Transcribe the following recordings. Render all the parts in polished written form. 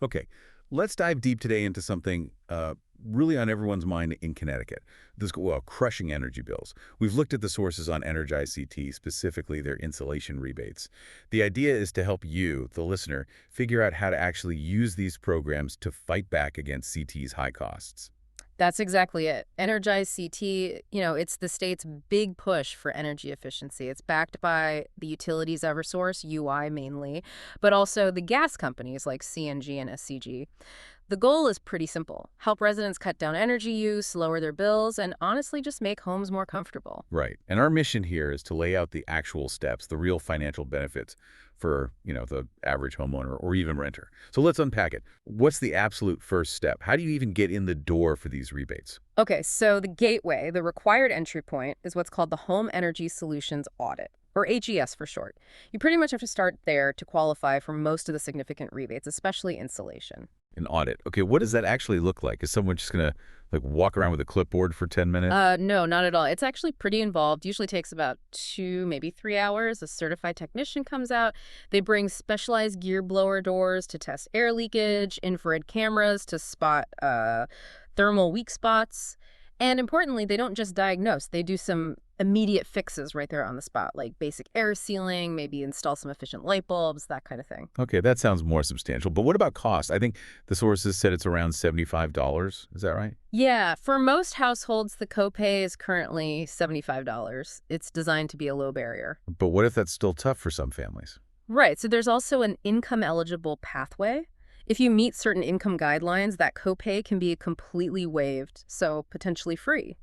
Okay, let's dive deep today into something really on everyone's mind in Connecticut. Crushing energy bills. We've looked at the sources on EnergizeCT, specifically their insulation rebates. The idea is to help you, the listener, figure out how to actually use these programs to fight back against CT's high costs. That's exactly it. EnergizeCT, it's the state's big push for energy efficiency. It's backed by the utilities Eversource, UI mainly, but also the gas companies like CNG and SCG. The goal is pretty simple. Help residents cut down energy use, lower their bills, and honestly just make homes more comfortable. Right. And our mission here is to lay out the actual steps, the real financial benefits for, the average homeowner or even renter. So let's unpack it. What's the absolute first step? How do you even get in the door for these rebates? Okay, so the gateway, the required entry point, is what's called the Home Energy Solutions Audit, or HES for short. You pretty much have to start there to qualify for most of the significant rebates, especially insulation. An audit. Okay, what does that actually look like? Is someone just going to walk around with a clipboard for 10 minutes? No, not at all. It's actually pretty involved. Usually takes about 2, maybe 3 hours. A certified technician comes out. They bring specialized gear blower doors to test air leakage, infrared cameras to spot thermal weak spots. And importantly, they don't just diagnose. They do some immediate fixes right there on the spot, like basic air sealing, maybe install some efficient light bulbs, that kind of thing. Okay, that sounds more substantial. But what about cost? I think the sources said it's around $75. Is that right? Yeah, for most households, the copay is currently $75. It's designed to be a low barrier. But what if that's still tough for some families? Right, so there's also an income-eligible pathway. If you meet certain income guidelines, that copay can be completely waived, so potentially free.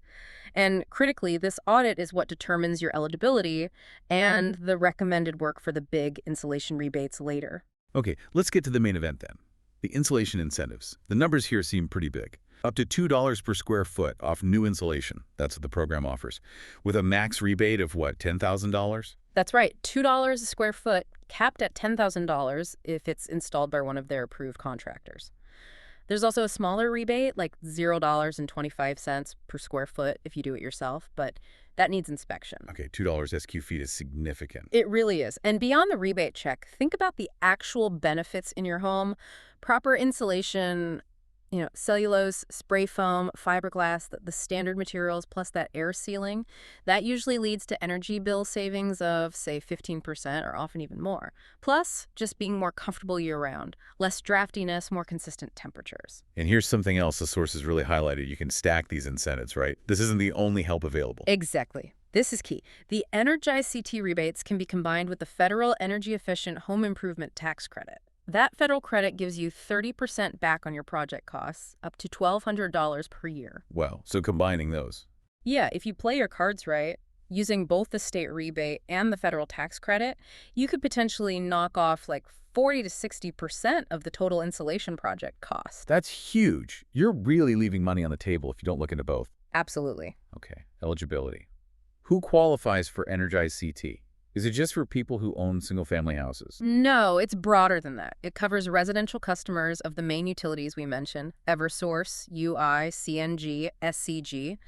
And critically, this audit is what determines your eligibility and the recommended work for the big insulation rebates later. Okay, let's get to the main event then. The insulation incentives. The numbers here seem pretty big. Up to $2 per square foot off new insulation. That's what the program offers. With a max rebate of what, $10,000? That's right, $2 a square foot, capped at $10,000 if it's installed by one of their approved contractors. There's also a smaller rebate, like $0.25 per square foot if you do it yourself, but that needs inspection. Okay, $2 SQ feet is significant. It really is. And beyond the rebate check, think about the actual benefits in your home. Proper insulation, cellulose, spray foam, fiberglass, the standard materials, plus that air sealing, that usually leads to energy bill savings of, say, 15% or often even more. Plus, just being more comfortable year-round, less draftiness, more consistent temperatures. And here's something else the sources really highlighted. You can stack these incentives, right? This isn't the only help available. Exactly. This is key. The EnergizeCT rebates can be combined with the federal energy-efficient home improvement tax credit. That federal credit gives you 30% back on your project costs, up to $1,200 per year. Wow, so combining those. Yeah, if you play your cards right, using both the state rebate and the federal tax credit, you could potentially knock off like 40 to 60% of the total insulation project cost. That's huge. You're really leaving money on the table if you don't look into both. Absolutely. Okay, eligibility. Who qualifies for EnergizeCT? Is it just for people who own single-family houses? No, it's broader than that. It covers residential customers of the main utilities we mentioned, Eversource, UI, CNG, SCG.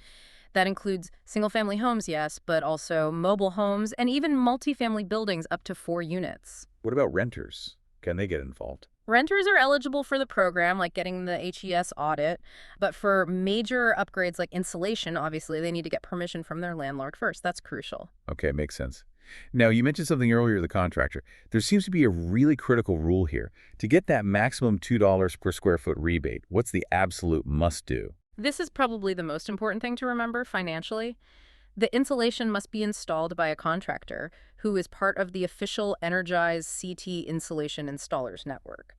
That includes single-family homes, yes, but also mobile homes and even multifamily buildings up to 4 units. What about renters? Can they get involved? Renters are eligible for the program, like getting the HES audit, but for major upgrades like insulation, obviously, they need to get permission from their landlord first. That's crucial. Okay, makes sense. Now, you mentioned something earlier, the contractor. There seems to be a really critical rule here. To get that maximum $2 per square foot rebate, what's the absolute must-do? This is probably the most important thing to remember financially. The insulation must be installed by a contractor who is part of the official EnergizeCT insulation installers network.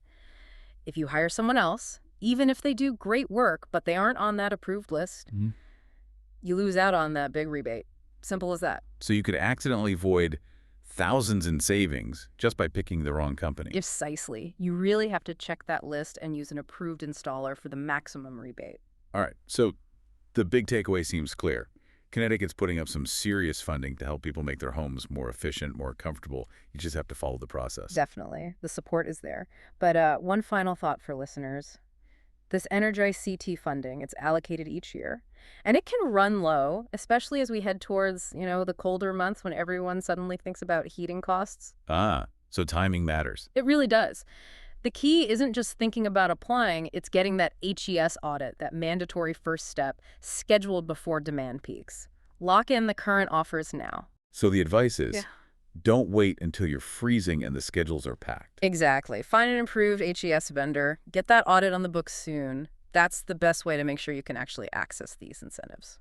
If you hire someone else, even if they do great work, but they aren't on that approved list, you lose out on that big rebate. Simple as that. So you could accidentally void thousands in savings just by picking the wrong company. Precisely. You really have to check that list and use an approved installer for the maximum rebate. All right, so the big takeaway seems clear. Connecticut's putting up some serious funding to help people make their homes more efficient, more comfortable. You just have to follow the process. Definitely. The support is there. But one final thought for listeners. This EnergizeCT funding, it's allocated each year, and it can run low, especially as we head towards, the colder months when everyone suddenly thinks about heating costs. Ah, so timing matters. It really does. The key isn't just thinking about applying, it's getting that HES audit, that mandatory first step, scheduled before demand peaks. Lock in the current offers now. So the advice is, Yeah. don't wait until you're freezing and the schedules are packed. Exactly. Find an improved HES vendor. Get that audit on the books soon. That's the best way to make sure you can actually access these incentives.